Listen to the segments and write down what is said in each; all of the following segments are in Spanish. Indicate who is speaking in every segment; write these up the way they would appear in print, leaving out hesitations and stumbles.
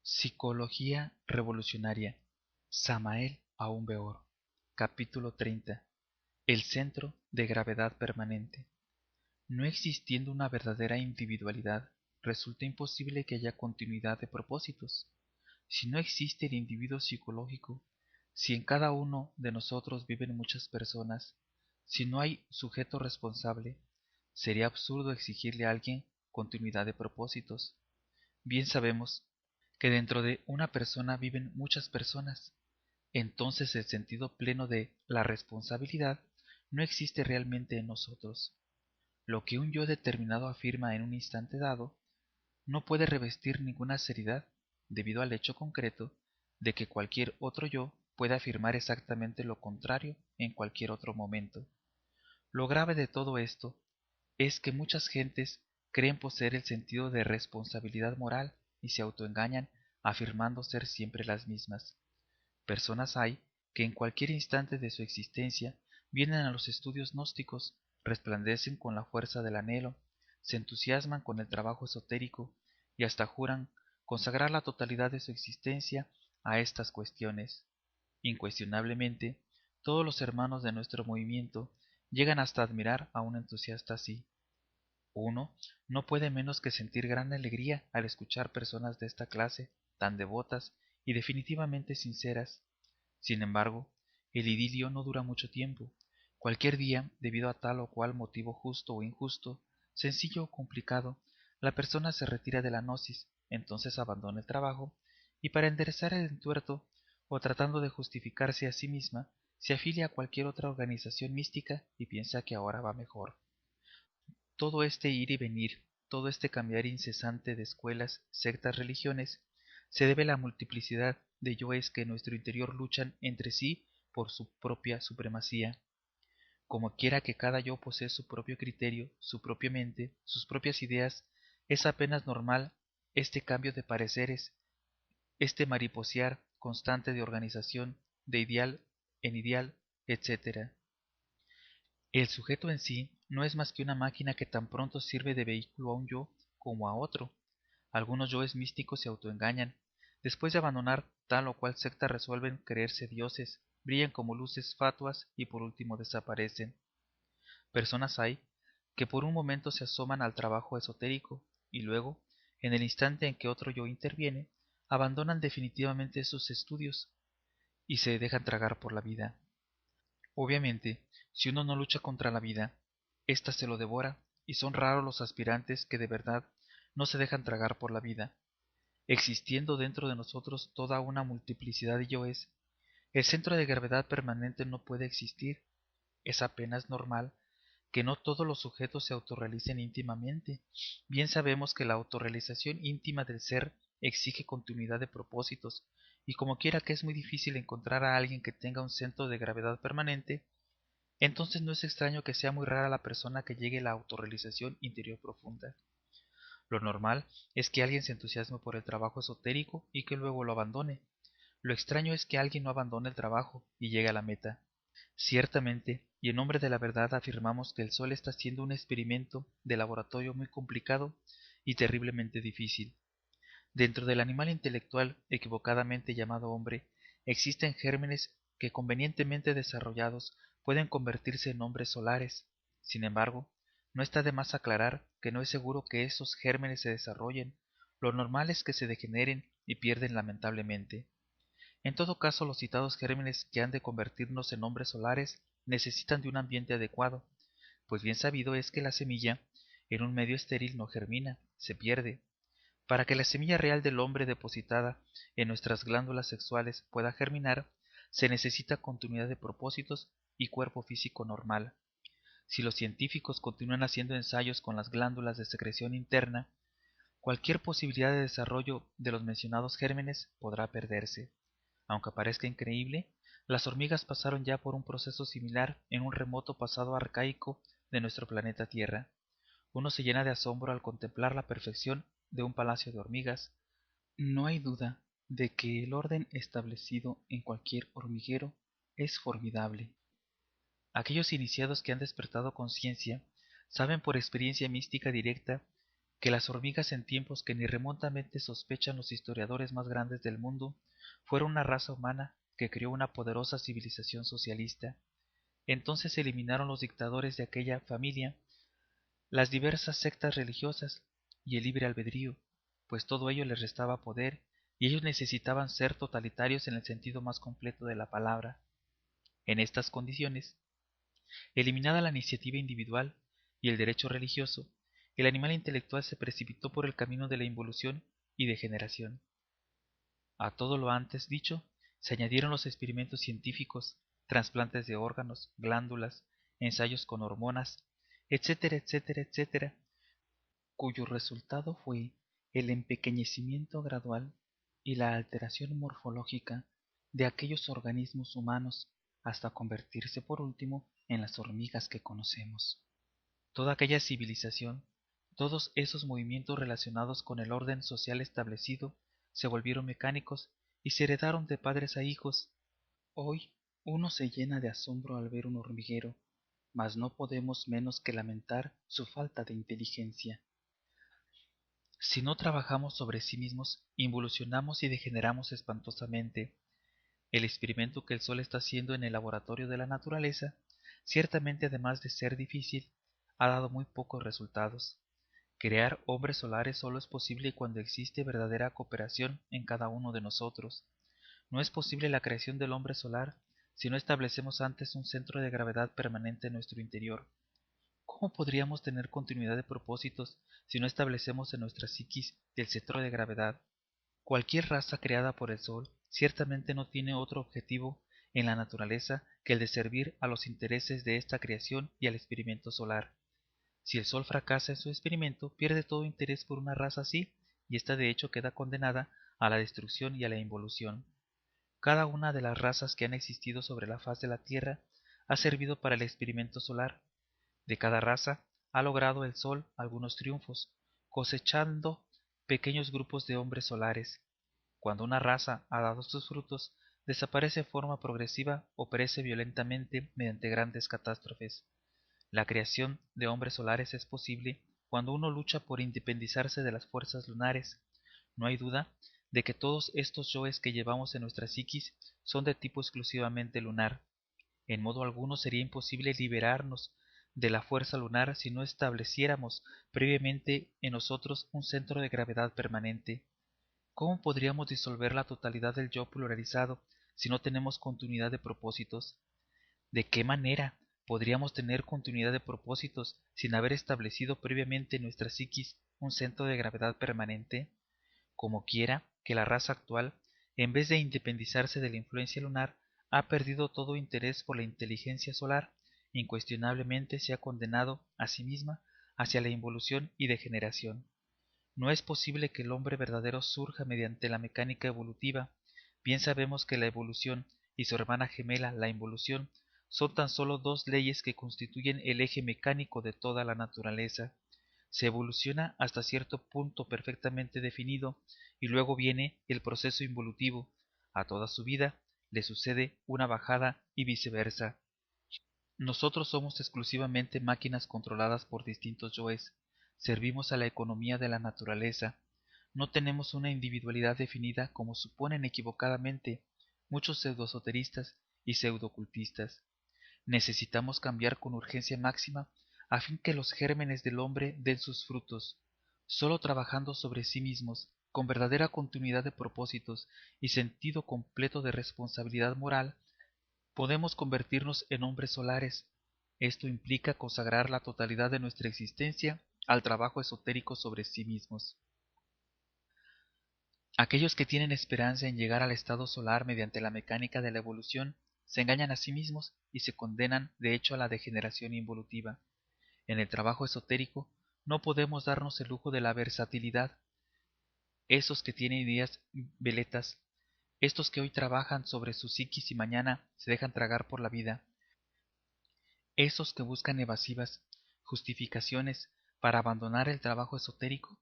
Speaker 1: Psicología revolucionaria. Samael Aun Weor. Capítulo 30. El centro de gravedad permanente. No existiendo una verdadera individualidad, resulta imposible que haya continuidad de propósitos. Si no existe el individuo psicológico, si en cada uno de nosotros viven muchas personas, si no hay sujeto responsable, sería absurdo exigirle a alguien continuidad de propósitos. Bien sabemos que dentro de una persona viven muchas personas. Entonces el sentido pleno de la responsabilidad no existe realmente en nosotros. Lo que un yo determinado afirma en un instante dado no puede revestir ninguna seriedad debido al hecho concreto de que cualquier otro yo puede afirmar exactamente lo contrario en cualquier otro momento. Lo grave de todo esto es que muchas gentes creen poseer el sentido de responsabilidad moral y se autoengañan afirmando ser siempre las mismas. Personas hay que en cualquier instante de su existencia vienen a los estudios gnósticos, resplandecen con la fuerza del anhelo, se entusiasman con el trabajo esotérico y hasta juran consagrar la totalidad de su existencia a estas cuestiones. Incuestionablemente, todos los hermanos de nuestro movimiento llegan hasta admirar a un entusiasta así. Uno no puede menos que sentir gran alegría al escuchar personas de esta clase, tan devotas y definitivamente sinceras. Sin embargo, el idilio no dura mucho tiempo. Cualquier día, debido a tal o cual motivo justo o injusto, sencillo o complicado, la persona se retira de la gnosis, entonces abandona el trabajo, y para enderezar el entuerto, o tratando de justificarse a sí misma, se afilia a cualquier otra organización mística y piensa que ahora va mejor. Todo este ir y venir, todo este cambiar incesante de escuelas, sectas, religiones, se debe a la multiplicidad de yoes que en nuestro interior luchan entre sí por su propia supremacía. Como quiera que cada yo posee su propio criterio, su propia mente, sus propias ideas, es apenas normal este cambio de pareceres, este mariposear constante de organización, de ideal en ideal, etc. El sujeto en sí no es más que una máquina que tan pronto sirve de vehículo a un yo como a otro. Algunos yoes místicos se autoengañan. Después de abandonar tal o cual secta resuelven creerse dioses, brillan como luces fatuas y por último desaparecen. Personas hay que por un momento se asoman al trabajo esotérico y luego, en el instante en que otro yo interviene, abandonan definitivamente sus estudios y se dejan tragar por la vida. Obviamente, si uno no lucha contra la vida, ésta se lo devora, y son raros los aspirantes que de verdad no se dejan tragar por la vida. Existiendo dentro de nosotros toda una multiplicidad de yoes, el centro de gravedad permanente no puede existir. Es apenas normal que no todos los sujetos se autorrealicen íntimamente. Bien sabemos que la autorrealización íntima del ser exige continuidad de propósitos, y como quiera que es muy difícil encontrar a alguien que tenga un centro de gravedad permanente, entonces no es extraño que sea muy rara la persona que llegue a la autorrealización interior profunda. Lo normal es que alguien se entusiasme por el trabajo esotérico y que luego lo abandone. Lo extraño es que alguien no abandone el trabajo y llegue a la meta. Ciertamente, y en nombre de la verdad afirmamos que el Sol está siendo un experimento de laboratorio muy complicado y terriblemente difícil. Dentro del animal intelectual equivocadamente llamado hombre, existen gérmenes que convenientemente desarrollados pueden convertirse en hombres solares. Sin embargo, no está de más aclarar que no es seguro que esos gérmenes se desarrollen. Lo normal es que se degeneren y pierden lamentablemente. En todo caso, los citados gérmenes que han de convertirnos en hombres solares necesitan de un ambiente adecuado, pues bien sabido es que la semilla, en un medio estéril, no germina, se pierde. Para que la semilla real del hombre depositada en nuestras glándulas sexuales pueda germinar, se necesita continuidad de propósitos y cuerpo físico normal. Si los científicos continúan haciendo ensayos con las glándulas de secreción interna, cualquier posibilidad de desarrollo de los mencionados gérmenes podrá perderse. Aunque parezca increíble, las hormigas pasaron ya por un proceso similar en un remoto pasado arcaico de nuestro planeta Tierra. Uno se llena de asombro al contemplar la perfección de un palacio de hormigas. No hay duda de que el orden establecido en cualquier hormiguero es formidable. Aquellos iniciados que han despertado conciencia saben por experiencia mística directa que las hormigas en tiempos que ni remotamente sospechan los historiadores más grandes del mundo, fueron una raza humana que creó una poderosa civilización socialista. Entonces se eliminaron los dictadores de aquella familia, las diversas sectas religiosas y el libre albedrío, pues todo ello les restaba poder y ellos necesitaban ser totalitarios en el sentido más completo de la palabra. En estas condiciones, eliminada la iniciativa individual y el derecho religioso, el animal intelectual se precipitó por el camino de la involución y degeneración. A todo lo antes dicho se añadieron los experimentos científicos, trasplantes de órganos, glándulas, ensayos con hormonas, etcétera, etcétera, etcétera, cuyo resultado fue el empequeñecimiento gradual y la alteración morfológica de aquellos organismos humanos hasta convertirse por último en las hormigas que conocemos. Toda aquella civilización, todos esos movimientos relacionados con el orden social establecido, se volvieron mecánicos y se heredaron de padres a hijos. Hoy uno se llena de asombro al ver un hormiguero, mas no podemos menos que lamentar su falta de inteligencia. Si no trabajamos sobre sí mismos, involucionamos y degeneramos espantosamente. El experimento que el Sol está haciendo en el laboratorio de la naturaleza, ciertamente además de ser difícil, ha dado muy pocos resultados. Crear hombres solares solo es posible cuando existe verdadera cooperación en cada uno de nosotros. No es posible la creación del hombre solar si no establecemos antes un centro de gravedad permanente en nuestro interior. ¿Cómo podríamos tener continuidad de propósitos si no establecemos en nuestra psiquis el centro de gravedad? Cualquier raza creada por el Sol ciertamente no tiene otro objetivo en la naturaleza que el de servir a los intereses de esta creación y al experimento solar. Si el Sol fracasa en su experimento, pierde todo interés por una raza así, y ésta de hecho queda condenada a la destrucción y a la involución. Cada una de las razas que han existido sobre la faz de la Tierra ha servido para el experimento solar. De cada raza ha logrado el Sol algunos triunfos, cosechando pequeños grupos de hombres solares. Cuando una raza ha dado sus frutos, desaparece de forma progresiva o perece violentamente mediante grandes catástrofes. La creación de hombres solares es posible cuando uno lucha por independizarse de las fuerzas lunares. No hay duda de que todos estos yoes que llevamos en nuestra psiquis son de tipo exclusivamente lunar. En modo alguno sería imposible liberarnos de la fuerza lunar si no estableciéramos previamente en nosotros un centro de gravedad permanente. ¿Cómo podríamos disolver la totalidad del yo pluralizado si no tenemos continuidad de propósitos? ¿De qué manera podríamos tener continuidad de propósitos sin haber establecido previamente en nuestra psiquis un centro de gravedad permanente? Como quiera que la raza actual, en vez de independizarse de la influencia lunar, ha perdido todo interés por la inteligencia solar, incuestionablemente se ha condenado a sí misma hacia la involución y degeneración. No es posible que el hombre verdadero surja mediante la mecánica evolutiva. Bien sabemos que la evolución y su hermana gemela, la involución, son tan solo dos leyes que constituyen el eje mecánico de toda la naturaleza. Se evoluciona hasta cierto punto perfectamente definido y luego viene el proceso involutivo. A toda su vida le sucede una bajada y viceversa. Nosotros somos exclusivamente máquinas controladas por distintos yoes. Servimos a la economía de la naturaleza. No tenemos una individualidad definida como suponen equivocadamente muchos pseudoesoteristas y pseudocultistas. Necesitamos cambiar con urgencia máxima a fin que los gérmenes del hombre den sus frutos. Solo trabajando sobre sí mismos, con verdadera continuidad de propósitos y sentido completo de responsabilidad moral, podemos convertirnos en hombres solares. Esto implica consagrar la totalidad de nuestra existencia al trabajo esotérico sobre sí mismos. Aquellos que tienen esperanza en llegar al estado solar mediante la mecánica de la evolución se engañan a sí mismos y se condenan de hecho a la degeneración involutiva. En el trabajo esotérico no podemos darnos el lujo de la versatilidad. Esos que tienen ideas veletas, estos que hoy trabajan sobre su psiquis y mañana se dejan tragar por la vida, esos que buscan evasivas justificaciones para abandonar el trabajo esotérico,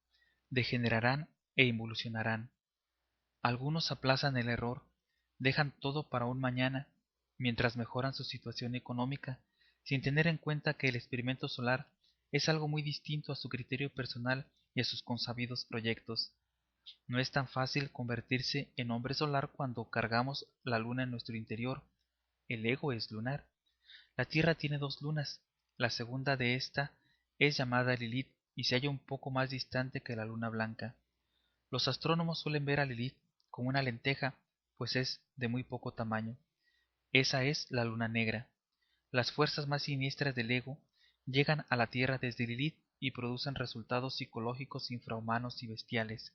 Speaker 1: degenerarán e involucionarán. Algunos aplazan el error, dejan todo para un mañana, mientras mejoran su situación económica, sin tener en cuenta que el experimento solar es algo muy distinto a su criterio personal y a sus consabidos proyectos. No es tan fácil convertirse en hombre solar cuando cargamos la luna en nuestro interior. El ego es lunar. La Tierra tiene dos lunas. La segunda de esta es llamada Lilith y se halla un poco más distante que la luna blanca. Los astrónomos suelen ver a Lilith como una lenteja, pues es de muy poco tamaño. Esa es la luna negra. Las fuerzas más siniestras del ego llegan a la Tierra desde Lilith y producen resultados psicológicos infrahumanos y bestiales.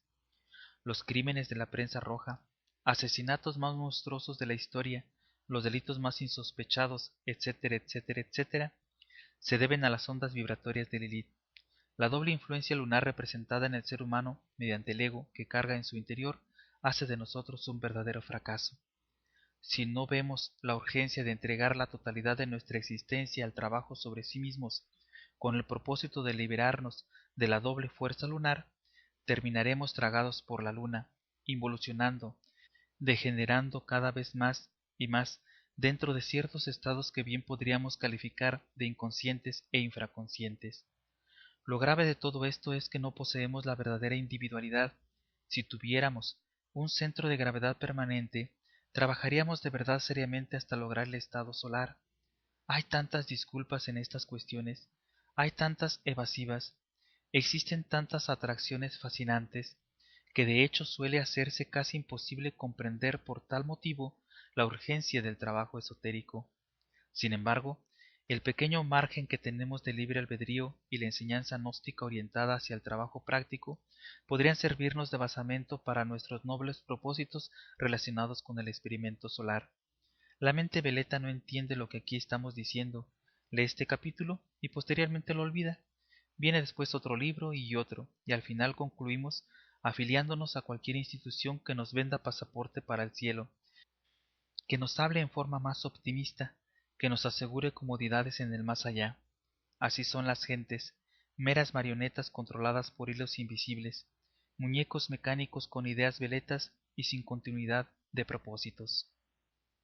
Speaker 1: Los crímenes de la prensa roja, asesinatos más monstruosos de la historia, los delitos más insospechados, etcétera, etcétera, etcétera, se deben a las ondas vibratorias de Lilith. La doble influencia lunar representada en el ser humano mediante el ego que carga en su interior hace de nosotros un verdadero fracaso. Si no vemos la urgencia de entregar la totalidad de nuestra existencia al trabajo sobre sí mismos, con el propósito de liberarnos de la doble fuerza lunar, terminaremos tragados por la luna, involucionando, degenerando cada vez más y más dentro de ciertos estados que bien podríamos calificar de inconscientes e infraconscientes. Lo grave de todo esto es que no poseemos la verdadera individualidad. Si tuviéramos un centro de gravedad permanente, trabajaríamos de verdad seriamente hasta lograr el estado solar. Hay tantas disculpas en estas cuestiones, hay tantas evasivas, existen tantas atracciones fascinantes, que de hecho suele hacerse casi imposible comprender por tal motivo la urgencia del trabajo esotérico. Sin embargo, el pequeño margen que tenemos de libre albedrío y la enseñanza gnóstica orientada hacia el trabajo práctico podrían servirnos de basamento para nuestros nobles propósitos relacionados con el experimento solar. La mente veleta no entiende lo que aquí estamos diciendo, lee este capítulo y posteriormente lo olvida. Viene después otro libro y otro, y al final concluimos afiliándonos a cualquier institución que nos venda pasaporte para el cielo, que nos hable en forma más optimista, que nos asegure comodidades en el más allá. Así son las gentes, meras marionetas controladas por hilos invisibles, muñecos mecánicos con ideas veletas y sin continuidad de propósitos.